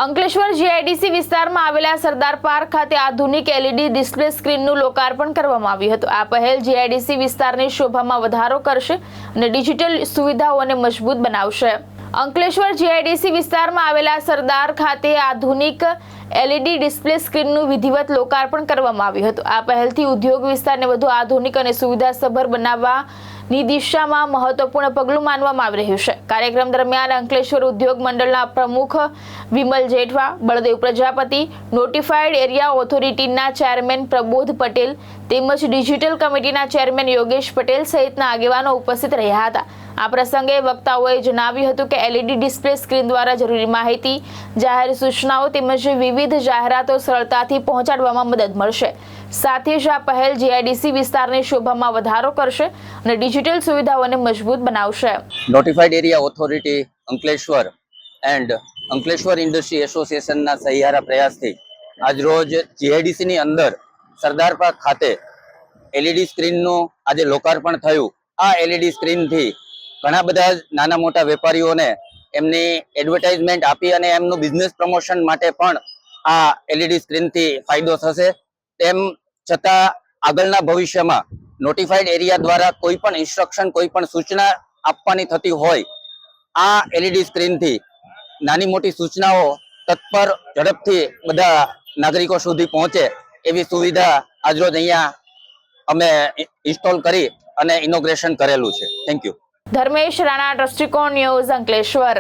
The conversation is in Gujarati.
અંકલેશ્વર જીઆઈડીસી વિસ્તારમાં આવેલા સરદાર પાર્ક ખાતે આધુનિક એલઈડી ડિસ્પ્લે સ્ક્રીનનું લોકાર્પણ કરવામાં આવ્યું હતું। આ પહેલ જીઆઈડીસી વિસ્તારની શોભામાં વધારો કરશે અને ડિજિટલ સુવિધાઓને મજબૂત બનાવશે। અંકલેશ્વર જીઆઈડીસી વિસ્તારમાં આવેલા સરદાર ખાતે આધુનિક એલઈડી ડિસ્પ્લે સ્ક્રીનનું વિધિવત લોકાર્પણ કરવામાં આવ્યું હતું। આ પહેલથી ઉદ્યોગ વિસ્તારને વધુ આધુનિક અને સુવિધાસભર બનાવવાની દિશામાં મહત્વપૂર્ણ પગલું માનવામાં આવી રહ્યું છે। કાર્યક્રમ દરમિયાન અંકલેશ્વર ઉદ્યોગ મંડળના પ્રમુખ વિમલ જેઠવા, બળદેવ પ્રજાપતિ, નોટિફાઈડ એરિયા ઓથોરિટીના ચેરમેન પ્રબોધ પટેલ તેમજ ડિજિટલ કમિટીના ચેરમેન યોગેશ પટેલ સહિતના આગેવાનો ઉપસ્થિત રહ્યા હતા। આ પ્રસંગે વક્તાઓએ જણાવ્યું હતું કે એલઈડી ડિસ્પ્લે સ્ક્રીન દ્વારા જરૂરી માહિતી, જાહેર સૂચનાઓ તેમજ વિવિધ જાહેરાતો સરળતાથી પહોંચાડવામાં મદદ મળશે। સાથે જ આ પહેલ જીઆઈડીસી વિસ્તારની શોભામાં વધારો કરશે અને ડિજિટલ સુવિધાઓને મજબૂત બનાવશે। Notified area authority Ankleshwar and Ankleshwar industry એસોસિએશનના સહિયારા પ્રયાસથી આજરોજ જીઆઈડીસી ની અંદર સરદાર પાર્ક ખાતે એલઈડી સ્ક્રીનનું આજે લોકાર્પણ થયું। આ એલઈડી સ્ક્રીનથી ઘણા બધા નાના મોટા વેપારીઓને એમની એડવર્ટાઇઝમેન્ટ આપી અને એમનું બિઝનેસ પ્રમોશન માટે પણ આ એલઈડી સ્ક્રીનથી ફાયદો થશે। તેમ છતાં આગળના ભવિષ્યમાં નોટિફાઈડ એરિયા દ્વારા કોઈ પણ ઇન્સ્ટ્રક્શન, કોઈ પણ સૂચના આપવાની થતી હોય, આ એલઈડી સ્ક્રીનથી નાની મોટી સૂચનાઓ તત્પર ઝડપથી બધા નાગરિકો સુધી પહોંચે એવી સુવિધા આજરોજ અહીંયા અમે ઇન્સ્ટોલ કરી અને ઇનોગ્રેશન કરેલું છે। Thank you. ધર્મેશ રાણા, દ્રષ્ટિકોણ ન્યૂઝ, અંકલેશ્વર।